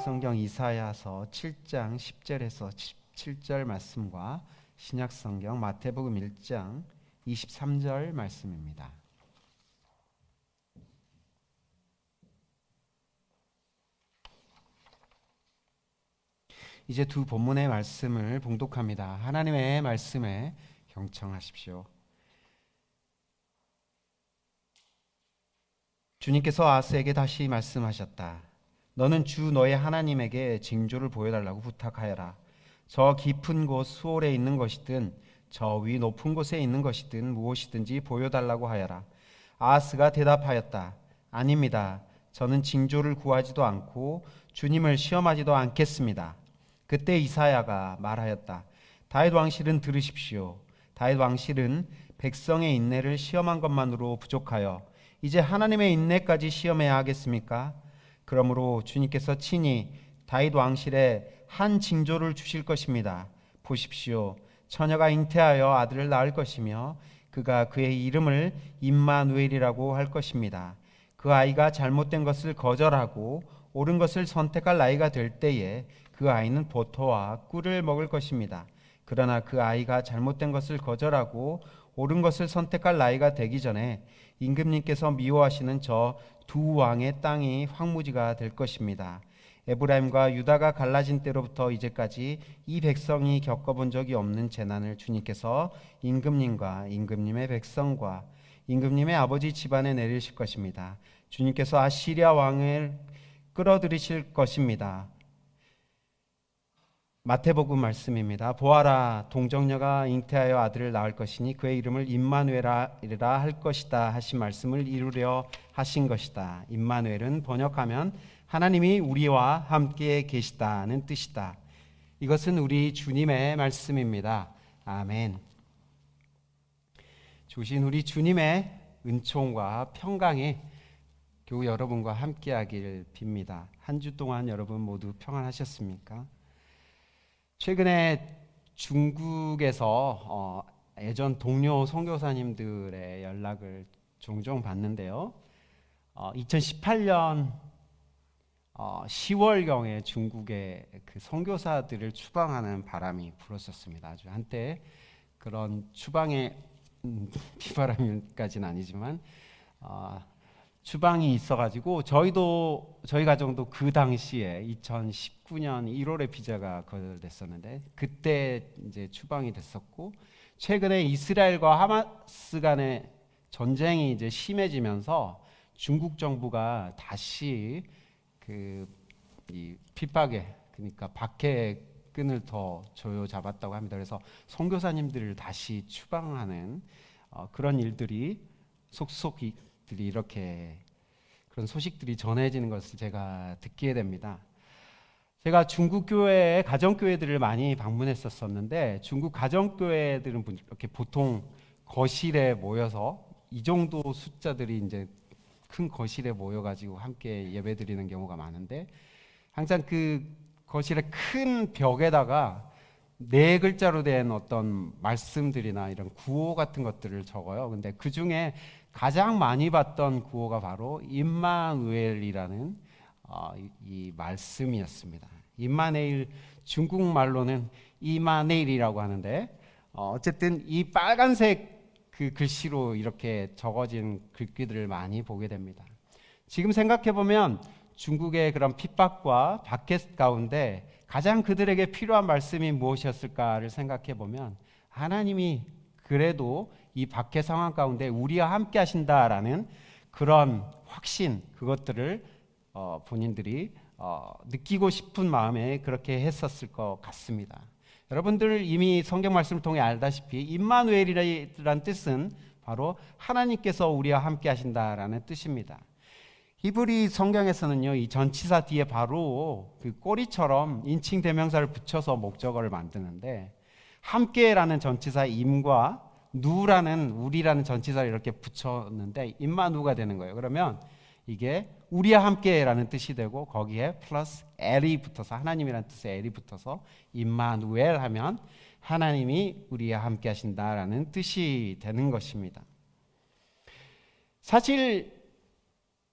신약성경 이사야서 7장 10절에서 17절 말씀과 신약성경 마태복음 1장 23절 말씀입니다. 이제 두 본문의 말씀을 봉독합니다. 하나님의 말씀에 경청하십시오. 주님께서 아하스에게 다시 말씀하셨다. 너는 주 너의 하나님에게 징조를 보여달라고 부탁하여라. 저 깊은 곳 수올에 있는 것이든 저 위 높은 곳에 있는 것이든 무엇이든지 보여달라고 하여라. 아하스가 대답하였다. 아닙니다. 저는 징조를 구하지도 않고 주님을 시험하지도 않겠습니다. 그때 이사야가 말하였다. 다윗 왕실은 들으십시오. 다윗 왕실은 백성의 인내를 시험한 것만으로 부족하여 이제 하나님의 인내까지 시험해야 하겠습니까? 그러므로 주님께서 친히 다윗 왕실에 한 징조를 주실 것입니다. 보십시오. 처녀가 잉태하여 아들을 낳을 것이며 그가 그의 이름을 임마누엘이라고 할 것입니다. 그 아이가 잘못된 것을 거절하고 옳은 것을 선택할 나이가 될 때에 그 아이는 버터와 꿀을 먹을 것입니다. 그러나 그 아이가 잘못된 것을 거절하고 옳은 것을 선택할 나이가 되기 전에 임금님께서 미워하시는 저 두 왕의 땅이 황무지가 될 것입니다. 에브라임과 유다가 갈라진 때로부터 이제까지 이 백성이 겪어본 적이 없는 재난을 주님께서 임금님과 임금님의 백성과 임금님의 아버지 집안에 내리실 것입니다. 주님께서 아시리아 왕을 끌어들이실 것입니다. 마태복음 말씀입니다. 보아라, 동정녀가 잉태하여 아들을 낳을 것이니 그의 이름을 임마누엘이라 할 것이다 하신 말씀을 이루려 하신 것이다. 임마누엘은 번역하면 하나님이 우리와 함께 계시다는 뜻이다. 이것은 우리 주님의 말씀입니다. 아멘. 주신 우리 주님의 은총과 평강이 교우 여러분과 함께하길 빕니다. 한 주 동안 여러분 모두 평안하셨습니까? 최근에 중국에서 예전 동료 선교사님들의 연락을 종종 받는데요. 2018년 10월경에 중국의 그 선교사들을 추방하는 바람이 불었었습니다. 아주 한때 그런 추방의 비바람까지는 아니지만 추방이 있어가지고 저희 가정도 그 당시에 2019년 1월에 비자가 거절됐었는데 그때 이제 추방이 됐었고, 최근에 이스라엘과 하마스 간의 전쟁이 이제 심해지면서 중국 정부가 다시 이 핍박에, 그러니까 박해의 끈을 더 조여잡았다고 합니다. 그래서 선교사님들을 다시 추방하는 그런 일들이 속속들이 이렇게 그런 소식들이 전해지는 것을 제가 듣게 됩니다. 제가 중국 교회 가정교회들을 많이 방문했었는데 중국 가정교회들은 이렇게 보통 거실에 모여서 이 정도 숫자들이 이제 큰 거실에 모여가지고 함께 예배드리는 경우가 많은데, 항상 그 거실의 큰 벽에다가 4글자로 된 어떤 말씀들이나 이런 구호 같은 것들을 적어요. 근데 그 중에 가장 많이 봤던 구호가 바로 임마누엘이라는 이 말씀이었습니다. 임마누엘, 중국말로는 이마네일이라고 하는데 어쨌든 이 빨간색 그 글씨로 이렇게 적어진 글귀들을 많이 보게 됩니다. 지금 생각해 보면 중국의 그런 핍박과 박해 가운데 가장 그들에게 필요한 말씀이 무엇이었을까를 생각해 보면 하나님이 그래도 이 박해 상황 가운데 우리와 함께 하신다라는 그런 확신, 그것들을 본인들이 느끼고 싶은 마음에 그렇게 했었을 것 같습니다. 여러분들 이미 성경 말씀을 통해 알다시피 임마누엘이라는 뜻은 바로 하나님께서 우리와 함께 하신다라는 뜻입니다. 히브리 성경에서는요, 이 전치사 뒤에 바로 그 꼬리처럼 인칭 대명사를 붙여서 목적어를 만드는데, 함께라는 전치사 임과 누라는 우리라는 전치사를 이렇게 붙였는데 임마누가 되는 거예요. 그러면 이게 우리와 함께라는 뜻이 되고 거기에 플러스 엘이 붙어서, 하나님이라는 뜻의 엘이 붙어서 임마누엘 하면 하나님이 우리와 함께 하신다라는 뜻이 되는 것입니다. 사실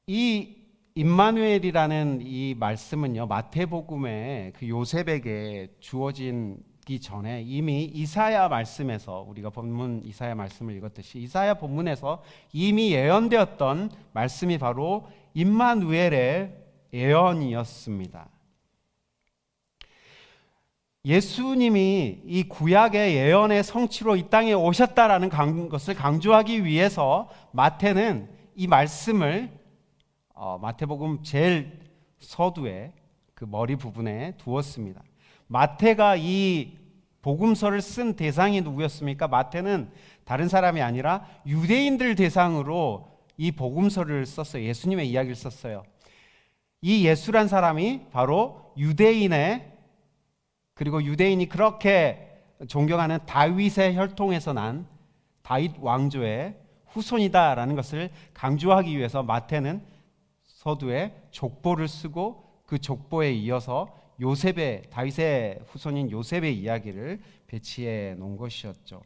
이 임마누엘이라는 이 말씀은요, 마태복음에 그 요셉에게 주어지기 전에 이미 이사야 말씀에서, 우리가 본문 이사야 말씀을 읽었듯이 이사야 본문에서 이미 예언되었던 말씀이 바로 임마누엘의 예언이었습니다. 예수님이 이 구약의 예언의 성취로 이 땅에 오셨다라는 것을 강조하기 위해서 마태는 이 말씀을 마태복음 제일 서두에 그 머리 부분에 두었습니다. 마태가 이 복음서를 쓴 대상이 누구였습니까? 마태는 다른 사람이 아니라 유대인들 대상으로 이 복음서를 썼어요. 예수님의 이야기를 썼어요. 이 예수란 사람이 바로 그리고 유대인이 그렇게 존경하는 다윗의 혈통에서 난 다윗 왕조의 후손이다라는 것을 강조하기 위해서 마태는 서두에 족보를 쓰고 그 족보에 이어서 다윗의 후손인 요셉의 이야기를 배치해 놓은 것이었죠.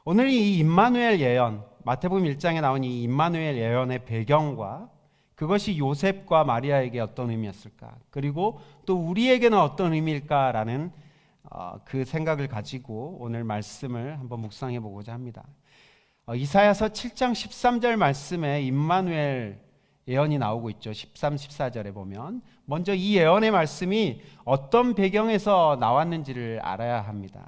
오늘 이 임마누엘 예언, 마태복음 1장에 나온 이 임마누엘 예언의 배경과 그것이 요셉과 마리아에게 어떤 의미였을까, 그리고 또 우리에게는 어떤 의미일까라는 그 생각을 가지고 오늘 말씀을 한번 묵상해 보고자 합니다. 이사야서 7장 13절 말씀에 임마누엘 예언이 나오고 있죠. 13, 14절에 보면 먼저 이 예언의 말씀이 어떤 배경에서 나왔는지를 알아야 합니다.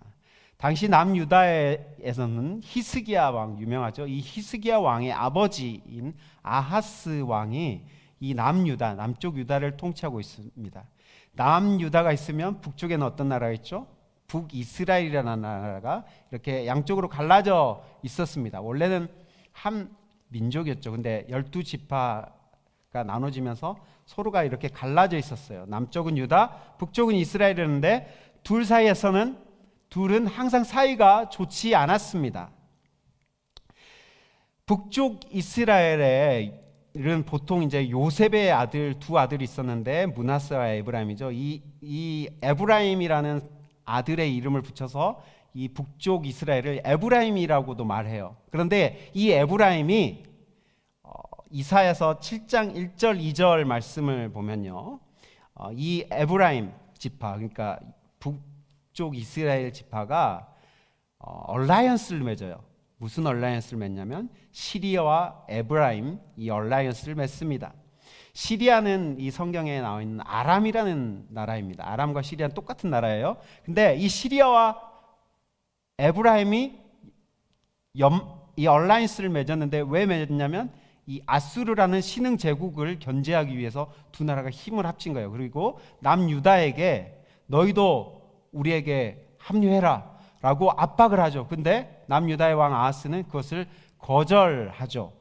당시 남유다에서는 히스기야 왕, 유명하죠. 이 히스기야 왕의 아버지인 아하스 왕이 이 남쪽 유다를 통치하고 있습니다. 남유다가 있으면 북쪽에는 어떤 나라가 있죠? 북이스라엘이라는 나라가 이렇게 양쪽으로 갈라져 있었습니다. 원래는 한 민족이었죠. 근데 12지파가 나눠지면서 서로가 이렇게 갈라져 있었어요. 남쪽은 유다, 북쪽은 이스라엘이었는데 둘은 항상 사이가 좋지 않았습니다. 북쪽 이스라엘에는 보통 이제 요셉의 두 아들이 있었는데 므낫세와 에브라임이죠. 이 에브라임이라는 아들의 이름을 붙여서 이 북쪽 이스라엘을 에브라임이라고도 말해요. 그런데 이 에브라임이 이사야서 7장 1절 2절 말씀을 보면요, 이 에브라임 지파, 그러니까 북쪽 이스라엘 지파가 얼라이언스를 맺어요. 무슨 얼라이언스를 맺냐면 시리아와 에브라임, 이 얼라이언스를 맺습니다. 시리아는 이 성경에 나와 있는 아람이라는 나라입니다. 아람과 시리아는 똑같은 나라예요. 근데 이 시리아와 에브라임이 이 얼라이언스를 맺었는데 왜 맺었냐면 이 아수르라는 신흥 제국을 견제하기 위해서 두 나라가 힘을 합친 거예요. 그리고 남유다에게 너희도 우리에게 합류해라 라고 압박을 하죠. 근데 남유다의 왕 아하스는 그것을 거절하죠.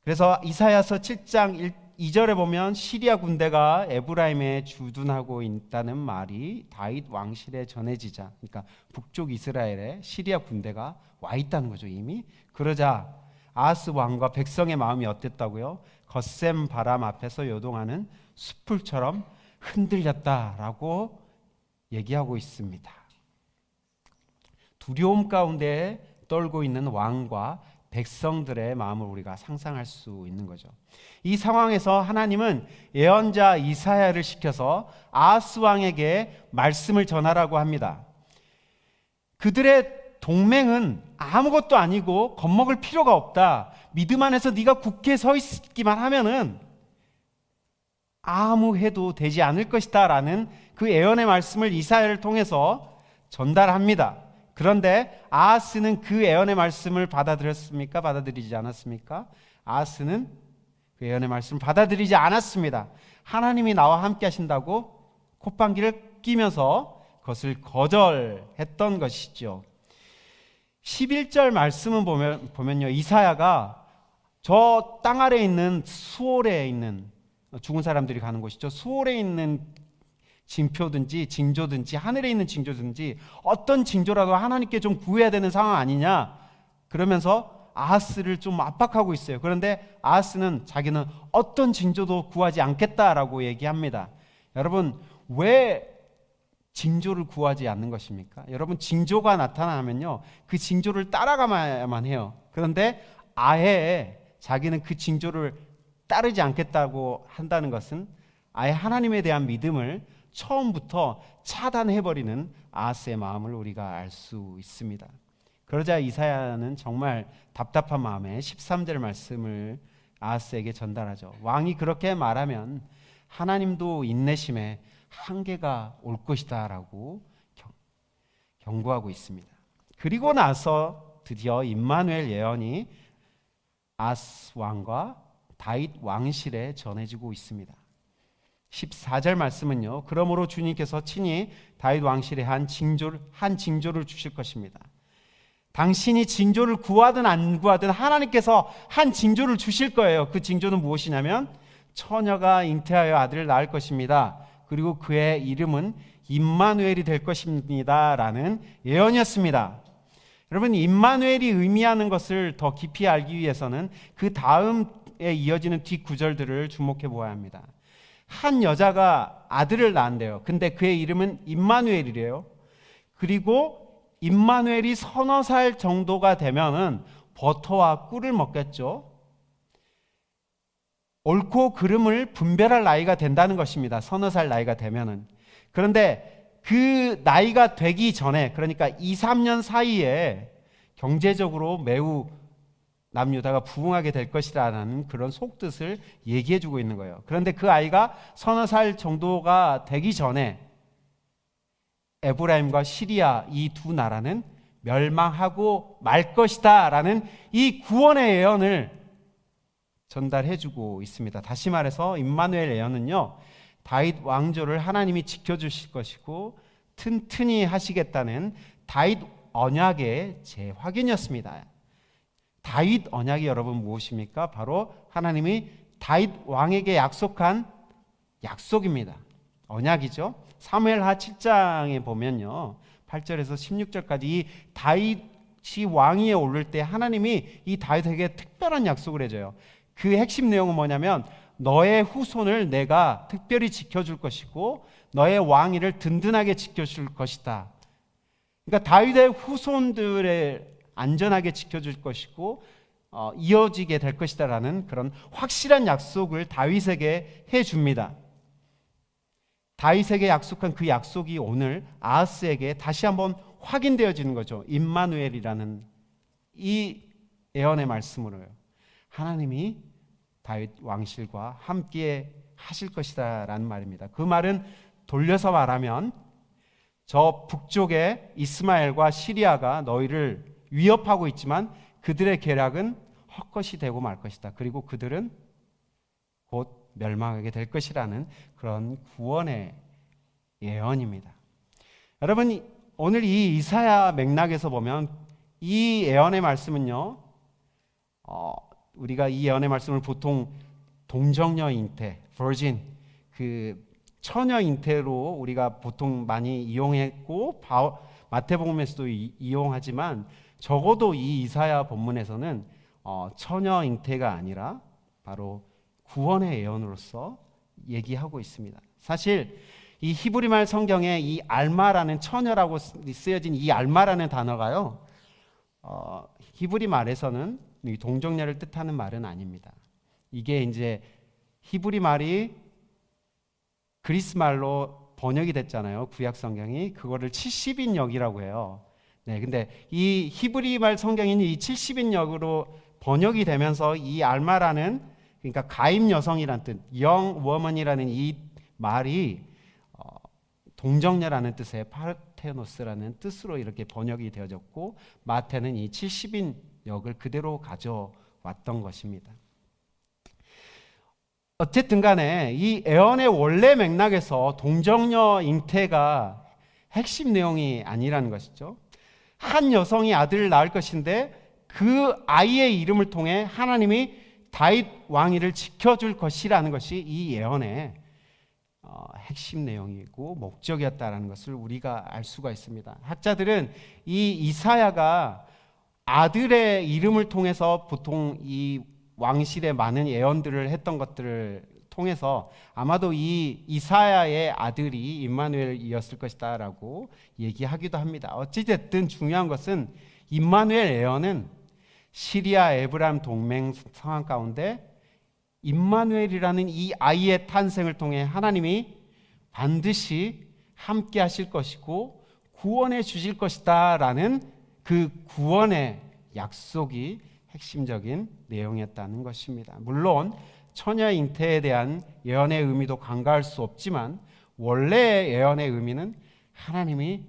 그래서 이사야서 7장 2절에 보면 시리아 군대가 에브라임에 주둔하고 있다는 말이 다윗 왕실에 전해지자, 그러니까 북쪽 이스라엘에 시리아 군대가 와 있다는 거죠. 이미. 그러자 아하스 왕과 백성의 마음이 어땠다고요? 거센 바람 앞에서 요동하는 숯불처럼 흔들렸다라고 얘기하고 있습니다. 두려움 가운데 떨고 있는 왕과 백성들의 마음을 우리가 상상할 수 있는 거죠. 이 상황에서 하나님은 예언자 이사야를 시켜서 아하스 왕에게 말씀을 전하라고 합니다. 그들의 동맹은 아무것도 아니고 겁먹을 필요가 없다. 믿음 안에서 네가 굳게 서 있기만 하면은 아무 해도 되지 않을 것이다 라는 그 예언의 말씀을 이사야를 통해서 전달합니다. 그런데 아하스는 그 예언의 말씀을 받아들였습니까? 받아들이지 않았습니까? 아하스는 그 예언의 말씀을 받아들이지 않았습니다. 하나님이 나와 함께 하신다고 콧방귀를 끼면서 그것을 거절했던 것이죠. 11절 말씀은 보면요, 이사야가 저 땅 아래에 있는 수월에 있는 죽은 사람들이 가는 곳이죠. 수월에 있는 징표든지 징조든지 하늘에 있는 징조든지 어떤 징조라도 하나님께 좀 구해야 되는 상황 아니냐, 그러면서 아하스를 좀 압박하고 있어요. 그런데 아하스는 자기는 어떤 징조도 구하지 않겠다라고 얘기합니다. 여러분, 왜 징조를 구하지 않는 것입니까? 여러분, 징조가 나타나면요 그 징조를 따라가야만 해요. 그런데 아예 자기는 그 징조를 따르지 않겠다고 한다는 것은 아예 하나님에 대한 믿음을 처음부터 차단해버리는 아하스의 마음을 우리가 알 수 있습니다. 그러자 이사야는 정말 답답한 마음에 13절 말씀을 아하스에게 전달하죠. 왕이 그렇게 말하면 하나님도 인내심에 한계가 올 것이다 라고 경고하고 있습니다. 그리고 나서 드디어 임마누엘 예언이 아하스 왕과 다윗 왕실에 전해지고 있습니다. 14절 말씀은요, 그러므로 주님께서 친히 다윗 왕실에 한 징조를 주실 것입니다. 당신이 징조를 구하든 안 구하든 하나님께서 한 징조를 주실 거예요. 그 징조는 무엇이냐면 처녀가 잉태하여 아들을 낳을 것입니다. 그리고 그의 이름은 임마누엘이 될 것입니다 라는 예언이었습니다. 여러분, 임마누엘이 의미하는 것을 더 깊이 알기 위해서는 그 다음에 이어지는 뒷구절들을 주목해 보아야 합니다. 한 여자가 아들을 낳은대요. 근데 그의 이름은 임마누엘이래요. 그리고 임마누엘이 서너 살 정도가 되면은 버터와 꿀을 먹겠죠. 옳고 그름을 분별할 나이가 된다는 것입니다. 서너 살 나이가 되면은. 그런데 그 나이가 되기 전에, 그러니까 2, 3년 사이에 경제적으로 매우 남유다가 부흥하게 될 것이라는 그런 속뜻을 얘기해주고 있는 거예요. 그런데 그 아이가 서너 살 정도가 되기 전에 에브라임과 시리아 이 두 나라는 멸망하고 말 것이다 라는 이 구원의 예언을 전달해주고 있습니다. 다시 말해서 임마누엘 예언은요, 다윗 왕조를 하나님이 지켜주실 것이고 튼튼히 하시겠다는 다윗 언약의 재확인이었습니다. 다윗 언약이 여러분 무엇입니까? 바로 하나님이 다윗 왕에게 약속한 약속입니다. 언약이죠. 사무엘하 7장에 보면요, 8절에서 16절까지 이 다윗이 왕위에 오를 때 하나님이 이 다윗에게 특별한 약속을 해줘요. 그 핵심 내용은 뭐냐면 너의 후손을 내가 특별히 지켜줄 것이고 너의 왕위를 든든하게 지켜줄 것이다. 그러니까 다윗의 후손들을 안전하게 지켜줄 것이고 이어지게 될 것이다라는 그런 확실한 약속을 다윗에게 해줍니다. 다윗에게 약속한 그 약속이 오늘 아하스에게 다시 한번 확인되어지는 거죠. 임마누엘이라는 이 예언의 말씀으로요. 하나님이 다윗 왕실과 함께 하실 것이다 라는 말입니다. 그 말은 돌려서 말하면 저 북쪽에 이스마엘과 시리아가 너희를 위협하고 있지만 그들의 계략은 헛것이 되고 말 것이다. 그리고 그들은 곧 멸망하게 될 것이라는 그런 구원의 예언입니다. 여러분, 오늘 이 이사야 맥락에서 보면 이 예언의 말씀은요, 우리가 이 예언의 말씀을 보통 동정녀 잉태, virgin, 그 처녀 잉태로 우리가 보통 많이 이용했고 마태복음에서도 이용하지만 적어도 이 이사야 본문에서는 처녀 잉태가 아니라 바로 구원의 예언으로서 얘기하고 있습니다. 사실 이 히브리말 성경에 이 알마라는 처녀라고 쓰여진 이 알마라는 단어가요, 히브리 말에서는 동정녀를 뜻하는 말은 아닙니다. 이게 이제 히브리 말이 그리스 말로 번역이 됐잖아요. 구약 성경이 그거를 70인역이라고 해요. 네, 근데 이 히브리 말 성경인 이 70인역으로 번역이 되면서 이 알마라는, 그러니까 가임 여성이라는 뜻, young woman이라는 이 말이 동정녀라는 뜻의 파르테노스라는 뜻으로 이렇게 번역이 되어졌고 마태는 이 70인역을 그대로 가져왔던 것입니다. 어쨌든 간에 이 예언의 원래 맥락에서 동정녀 잉태가 핵심 내용이 아니라는 것이죠. 한 여성이 아들을 낳을 것인데 그 아이의 이름을 통해 하나님이 다윗 왕위를 지켜줄 것이라는 것이 이 예언의 핵심 내용이고 목적이었다라는 것을 우리가 알 수가 있습니다. 학자들은 이 이사야가 아들의 이름을 통해서 보통 이 왕실의 많은 예언들을 했던 것들을 통해서 아마도 이 이사야의 아들이 임마누엘이었을 것이다라고 얘기하기도 합니다. 어찌됐든 중요한 것은 임마누엘 예언은 시리아 에브라임 동맹 상황 가운데 임마누엘이라는 이 아이의 탄생을 통해 하나님이 반드시 함께 하실 것이고 구원해 주실 것이다 라는 그 구원의 약속이 핵심적인 내용이었다는 것입니다. 물론 처녀 잉태에 대한 예언의 의미도 간과할 수 없지만 원래의 예언의 의미는 하나님이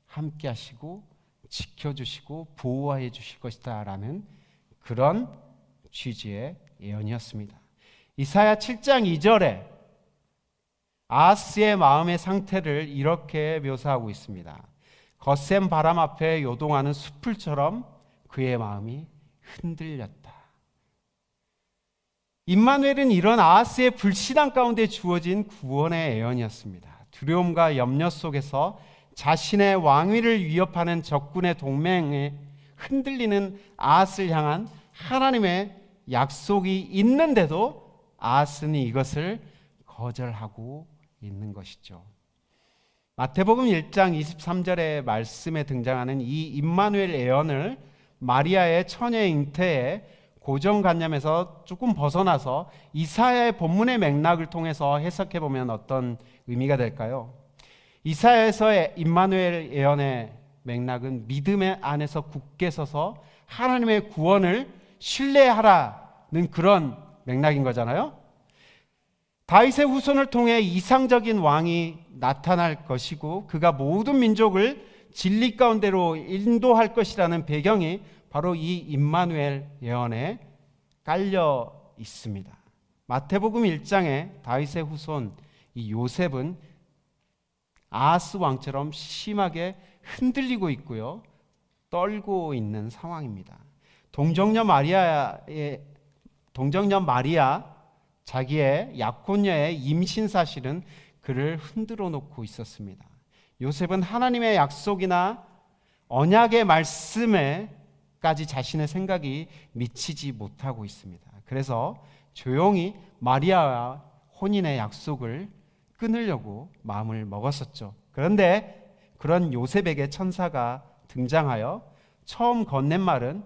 함께 하시고 지켜주시고 보호해 주실 것이다 라는 그런 취지의 예언이었습니다. 이사야 7장 2절에 아하스의 마음의 상태를 이렇게 묘사하고 있습니다. 거센 바람 앞에 요동하는 숲풀처럼 그의 마음이 흔들렸다. 임마누엘은 이런 아하스의 불신앙 가운데 주어진 구원의 예언이었습니다. 두려움과 염려 속에서 자신의 왕위를 위협하는 적군의 동맹에 흔들리는 아하스를 향한 하나님의 약속이 있는데도 아하스는 이것을 거절하고 있는 것이죠. 마태복음 1장 23절의 말씀에 등장하는 이 임마누엘 예언을 마리아의 처녀 잉태의 고정관념에서 조금 벗어나서 이사야의 본문의 맥락을 통해서 해석해 보면 어떤 의미가 될까요? 이사야에서의 임마누엘 예언의 맥락은 믿음의 안에서 굳게 서서 하나님의 구원을 신뢰하라는 그런 맥락인 거잖아요. 다윗의 후손을 통해 이상적인 왕이 나타날 것이고 그가 모든 민족을 진리 가운데로 인도할 것이라는 배경이 바로 이 임마누엘 예언에 깔려 있습니다. 마태복음 1장에 다윗의 후손 이 요셉은 아하스 왕처럼 심하게 흔들리고 있고요. 떨고 있는 상황입니다. 동정녀 마리아 자기의 약혼녀의 임신 사실은 그를 흔들어 놓고 있었습니다. 요셉은 하나님의 약속이나 언약의 말씀에까지 자신의 생각이 미치지 못하고 있습니다. 그래서 조용히 마리아와 혼인의 약속을 끊으려고 마음을 먹었었죠. 그런데 그런 요셉에게 천사가 등장하여 처음 건넨 말은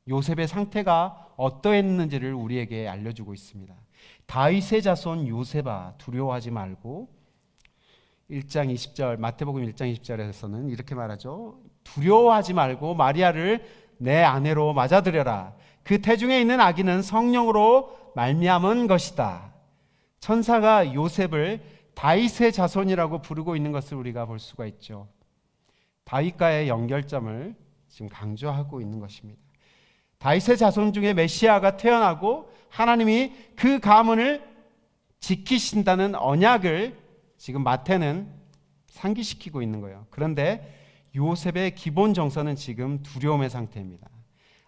요셉의 상태가 어떠했는지를 우리에게 알려주고 있습니다. 다윗의 자손 요셉아 두려워하지 말고 1장 20절 마태복음 1장 20절에서는 이렇게 말하죠. 두려워하지 말고 마리아를 내 아내로 맞아들여라. 그 태중에 있는 아기는 성령으로 말미암은 것이다. 천사가 요셉을 다윗의 자손이라고 부르고 있는 것을 우리가 볼 수가 있죠. 다윗과의 연결점을 지금 강조하고 있는 것입니다. 다윗의 자손 중에 메시아가 태어나고 하나님이 그 가문을 지키신다는 언약을 지금 마태는 상기시키고 있는 거예요. 그런데 요셉의 기본 정서는 지금 두려움의 상태입니다.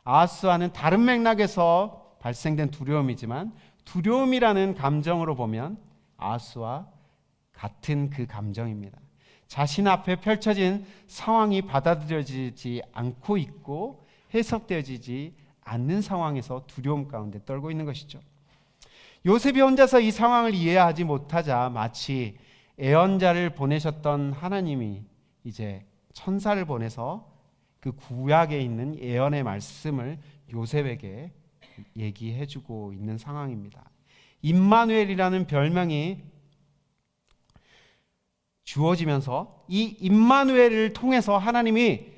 아하스와는 다른 맥락에서 발생된 두려움이지만 두려움이라는 감정으로 보면 아하스와 같은 그 감정입니다. 자신 앞에 펼쳐진 상황이 받아들여지지 않고 있고 해석되어지지 않는 상황에서 두려움 가운데 떨고 있는 것이죠. 요셉이 혼자서 이 상황을 이해하지 못하자 마치 애언자를 보내셨던 하나님이 이제 천사를 보내서 그 구약에 있는 예언의 말씀을 요셉에게 얘기해주고 있는 상황입니다. 임마누엘이라는 별명이 주어지면서 이 임마누엘을 통해서 하나님이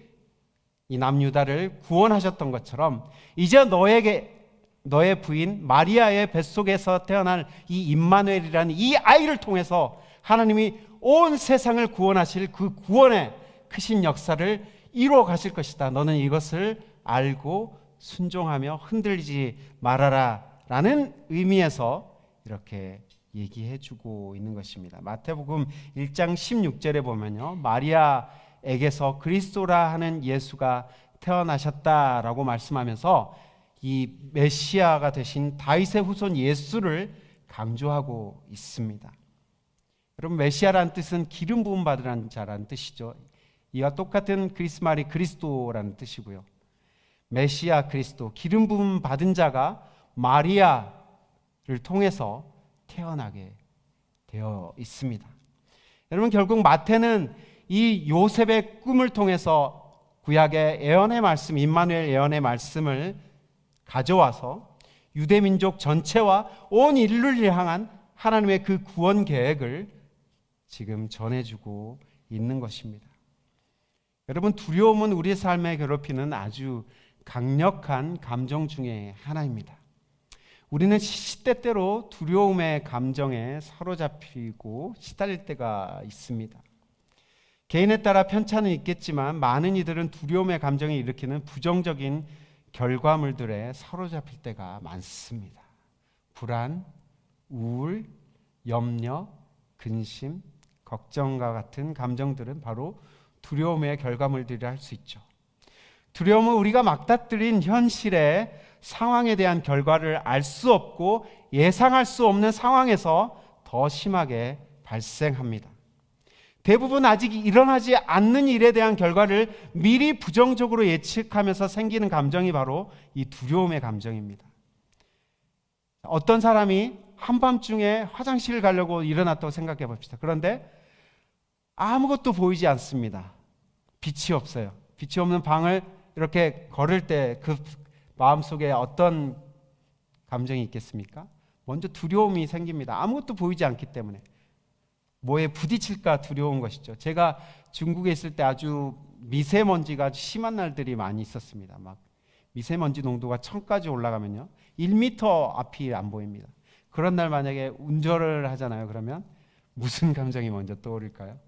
이 남유다를 구원하셨던 것처럼 이제 너의 부인 마리아의 뱃속에서 태어날 이 임마누엘이라는 이 아이를 통해서 하나님이 온 세상을 구원하실 그 구원의 크신 역사를 이루어 가실 것이다. 너는 이것을 알고 순종하며 흔들리지 말아라 라는 의미에서 이렇게 얘기해주고 있는 것입니다. 마태복음 1장 16절에 보면요, 마리아에게서 그리스도라 하는 예수가 태어나셨다라고 말씀하면서 이 메시아가 되신 다윗의 후손 예수를 강조하고 있습니다. 여러분, 메시아라는 뜻은 기름 부음 받으라는 자라는 뜻이죠. 이와 똑같은 그리스 말이 그리스도라는 뜻이고요. 메시아 그리스도, 기름 부음 받은 자가 마리아를 통해서 태어나게 되어 있습니다. 여러분, 결국 마태는 이 요셉의 꿈을 통해서 구약의 예언의 말씀, 임마누엘 예언의 말씀을 가져와서 유대 민족 전체와 온 인류를 향한 하나님의 그 구원 계획을 지금 전해주고 있는 것입니다. 여러분, 두려움은 우리의 삶에 괴롭히는 아주 강력한 감정 중에 하나입니다. 우리는 시시때때로 두려움의 감정에 사로잡히고 시달릴 때가 있습니다. 개인에 따라 편차는 있겠지만 많은 이들은 두려움의 감정이 일으키는 부정적인 결과물들에 사로잡힐 때가 많습니다. 불안, 우울, 염려, 근심, 걱정과 같은 감정들은 바로 두려움의 결과물들이라 할 수 있죠. 두려움은 우리가 막다뜨린 현실의 상황에 대한 결과를 알 수 없고 예상할 수 없는 상황에서 더 심하게 발생합니다. 대부분 아직 일어나지 않는 일에 대한 결과를 미리 부정적으로 예측하면서 생기는 감정이 바로 이 두려움의 감정입니다. 어떤 사람이 한밤중에 화장실을 가려고 일어났다고 생각해 봅시다. 그런데 아무것도 보이지 않습니다. 빛이 없어요. 빛이 없는 방을 이렇게 걸을 때 그 마음속에 어떤 감정이 있겠습니까? 먼저 두려움이 생깁니다. 아무것도 보이지 않기 때문에. 뭐에 부딪힐까 두려운 것이죠. 제가 중국에 있을 때 아주 미세먼지가 아주 심한 날들이 많이 있었습니다. 막 미세먼지 농도가 1000까지 올라가면요, 1m 앞이 안 보입니다. 그런 날 만약에 운전을 하잖아요. 그러면 무슨 감정이 먼저 떠오를까요?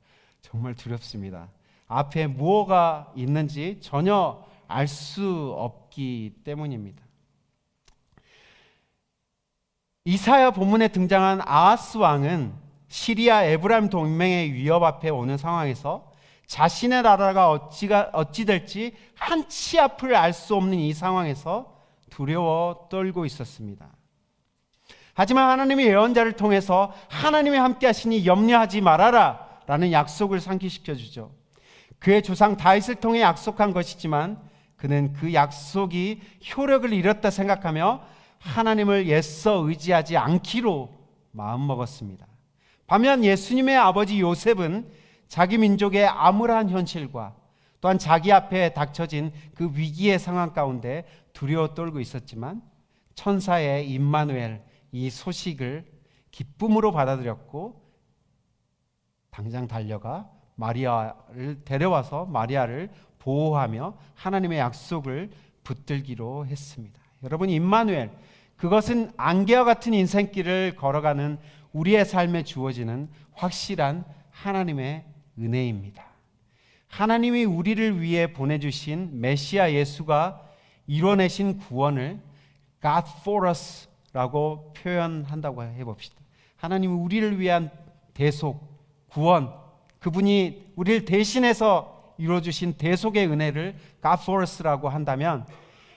정말 두렵습니다. 앞에 무엇가 있는지 전혀 알 수 없기 때문입니다. 이사야 본문에 등장한 아하스 왕은 시리아 에브라임 동맹의 위협 앞에 오는 상황에서 자신의 나라가 어찌 될지 한치 앞을 알 수 없는 이 상황에서 두려워 떨고 있었습니다. 하지만 하나님의 예언자를 통해서 하나님이 함께 하시니 염려하지 말아라 라는 약속을 상기시켜 주죠. 그의 조상 다윗을 통해 약속한 것이지만 그는 그 약속이 효력을 잃었다 생각하며 하나님을 애써 의지하지 않기로 마음먹었습니다. 반면 예수님의 아버지 요셉은 자기 민족의 암울한 현실과 또한 자기 앞에 닥쳐진 그 위기의 상황 가운데 두려워 떨고 있었지만 천사의 임마누엘, 이 소식을 기쁨으로 받아들였고 당장 달려가 마리아를 데려와서 마리아를 보호하며 하나님의 약속을 붙들기로 했습니다. 여러분, 임마누엘, 그것은 안개와 같은 인생길을 걸어가는 우리의 삶에 주어지는 확실한 하나님의 은혜입니다. 하나님이 우리를 위해 보내주신 메시아 예수가 이뤄내신 구원을 God for us 라고 표현한다고 해봅시다. 하나님이 우리를 위한 대속, 구원, 그분이 우리를 대신해서 이루어주신 대속의 은혜를 God for us라고 한다면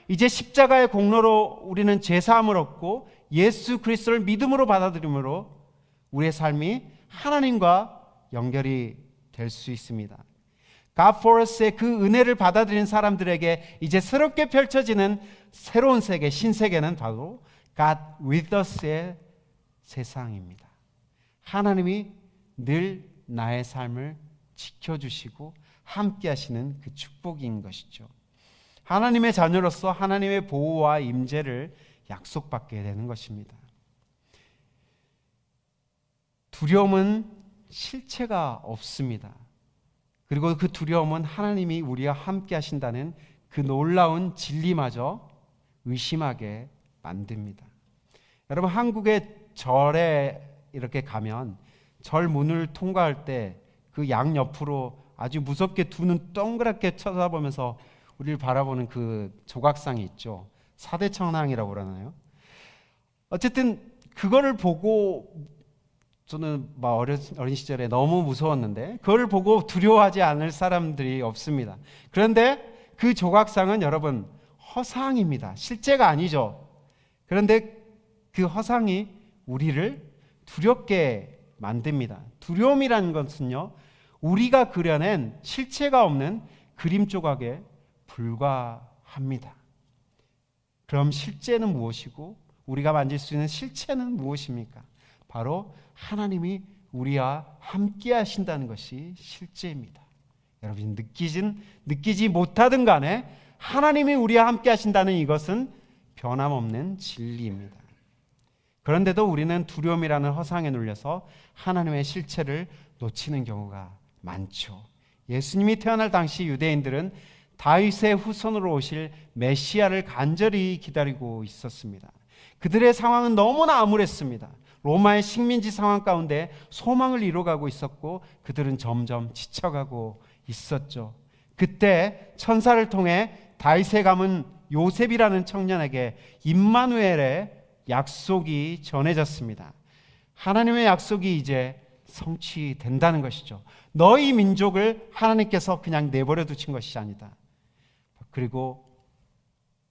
이제 십자가의 공로로 우리는 죄사함을 얻고 예수 그리스도를 믿음으로 받아들임으로 우리의 삶이 하나님과 연결이 될 수 있습니다. God for us의 그 은혜를 받아들인 사람들에게 이제 새롭게 펼쳐지는 새로운 세계, 신세계는 바로 God with us의 세상입니다. 하나님이 늘 나의 삶을 지켜주시고 함께 하시는 그 축복인 것이죠. 하나님의 자녀로서 하나님의 보호와 임재를 약속받게 되는 것입니다. 두려움은 실체가 없습니다. 그리고 그 두려움은 하나님이 우리와 함께 하신다는 그 놀라운 진리마저 의심하게 만듭니다. 여러분, 한국의 절에 이렇게 가면 절 문을 통과할 때 그 양 옆으로 아주 무섭게 두 눈 동그랗게 쳐다보면서 우리를 바라보는 그 조각상이 있죠. 사대천왕이라고 그러나요? 어쨌든 그거를 보고 저는 막 어린 시절에 너무 무서웠는데 그걸 보고 두려워하지 않을 사람들이 없습니다. 그런데 그 조각상은 여러분 허상입니다. 실제가 아니죠. 그런데 그 허상이 우리를 두렵게 만듭니다. 두려움이라는 것은요, 우리가 그려낸 실체가 없는 그림 조각에 불과합니다. 그럼 실제는 무엇이고 우리가 만질 수 있는 실체는 무엇입니까? 바로 하나님이 우리와 함께 하신다는 것이 실제입니다. 여러분, 느끼지 못하든 간에 하나님이 우리와 함께 하신다는 이것은 변함없는 진리입니다. 그런데도 우리는 두려움이라는 허상에 눌려서 하나님의 실체를 놓치는 경우가 많죠. 예수님이 태어날 당시 유대인들은 다윗의 후손으로 오실 메시아를 간절히 기다리고 있었습니다. 그들의 상황은 너무나 암울했습니다. 로마의 식민지 상황 가운데 소망을 이뤄가고 있었고 그들은 점점 지쳐가고 있었죠. 그때 천사를 통해 다윗의 가문 요셉이라는 청년에게 임마누엘의 약속이 전해졌습니다. 하나님의 약속이 이제 성취된다는 것이죠. 너희 민족을 하나님께서 그냥 내버려 두신 것이 아니다. 그리고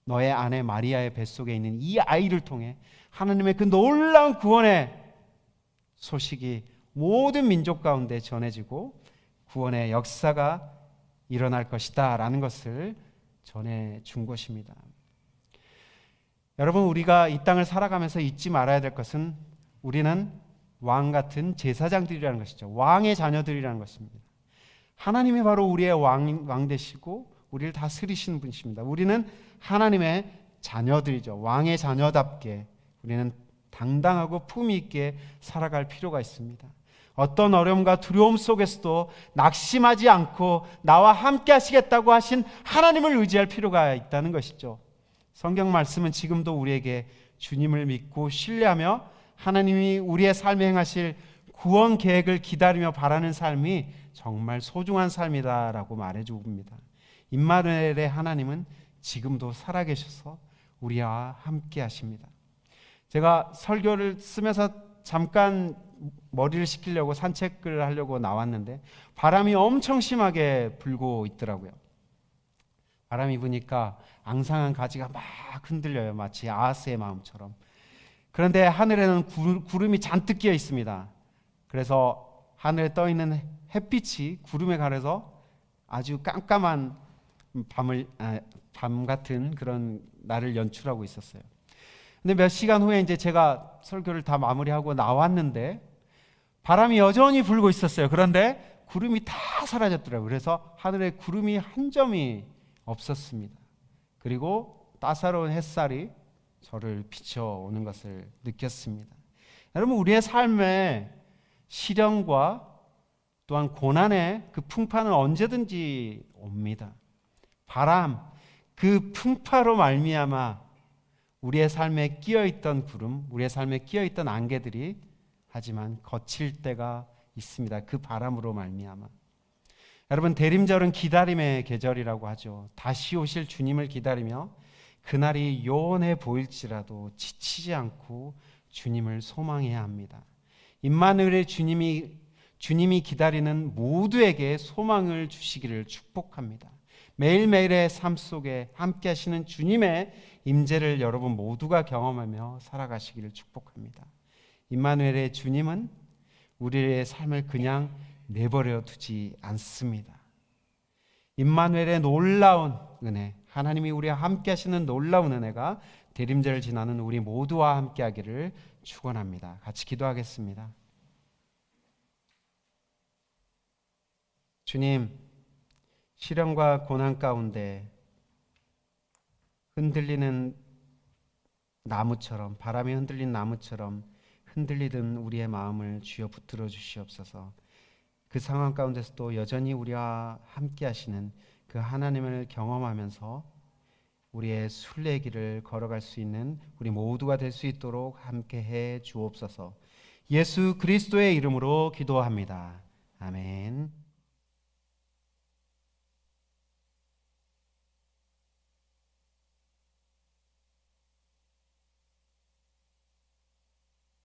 너의 아내 마리아의 뱃속에 있는 이 아이를 통해 하나님의 그 놀라운 구원의 소식이 모든 민족 가운데 전해지고 구원의 역사가 일어날 것이다 라는 것을 전해준 것입니다. 여러분, 우리가 이 땅을 살아가면서 잊지 말아야 될 것은 우리는 왕 같은 제사장들이라는 것이죠. 왕의 자녀들이라는 것입니다. 하나님이 바로 우리의 왕 되시고 우리를 다스리시는 분이십니다. 우리는 하나님의 자녀들이죠. 왕의 자녀답게 우리는 당당하고 품위 있게 살아갈 필요가 있습니다. 어떤 어려움과 두려움 속에서도 낙심하지 않고 나와 함께 하시겠다고 하신 하나님을 의지할 필요가 있다는 것이죠. 성경 말씀은 지금도 우리에게 주님을 믿고 신뢰하며 하나님이 우리의 삶에 행하실 구원 계획을 기다리며 바라는 삶이 정말 소중한 삶이다라고 말해줍니다. 임마누엘의 하나님은 지금도 살아계셔서 우리와 함께 하십니다. 제가 설교를 쓰면서 잠깐 머리를 식히려고 산책을 하려고 나왔는데 바람이 엄청 심하게 불고 있더라고요. 바람이 부니까 앙상한 가지가 막 흔들려요. 마치 아하스의 마음처럼. 그런데 하늘에는 구름이 잔뜩 끼어 있습니다. 그래서 하늘에 떠 있는 햇빛이 구름에 가려서 아주 깜깜한 밤 같은 그런 날을 연출하고 있었어요. 근데 몇 시간 후에 이제 제가 설교를 다 마무리하고 나왔는데 바람이 여전히 불고 있었어요. 그런데 구름이 다 사라졌더라고요. 그래서 하늘에 구름이 한 점이 없었습니다. 그리고 따사로운 햇살이 저를 비춰오는 것을 느꼈습니다. 여러분, 우리의 삶에 시련과 또한 고난의 그 풍파는 언제든지 옵니다. 바람, 그 풍파로 말미암아 우리의 삶에 끼어있던 구름, 우리의 삶에 끼어있던 안개들이 하지만 거칠 때가 있습니다. 그 바람으로 말미암아. 여러분, 대림절은 기다림의 계절이라고 하죠. 다시 오실 주님을 기다리며 그날이 요원해 보일지라도 지치지 않고 주님을 소망해야 합니다. 임마누엘의 주님이 기다리는 모두에게 소망을 주시기를 축복합니다. 매일매일의 삶 속에 함께 하시는 주님의 임재를 여러분 모두가 경험하며 살아가시기를 축복합니다. 임마누엘의 주님은 우리의 삶을 그냥 내버려 두지 않습니다. 임마누엘의 놀라운 은혜, 하나님이 우리와 함께 하시는 놀라운 은혜가 대림절을 지나는 우리 모두와 함께 하기를 축원합니다. 같이 기도하겠습니다. 주님, 시련과 고난 가운데 흔들리는 나무처럼, 바람이 흔들린 나무처럼 흔들리던 우리의 마음을 주여 붙들어 주시옵소서. 그 상황 가운데서도 여전히 우리와 함께 하시는 그 하나님을 경험하면서 우리의 순례길을 걸어갈 수 있는 우리 모두가 될 수 있도록 함께 해 주옵소서. 예수 그리스도의 이름으로 기도합니다. 아멘.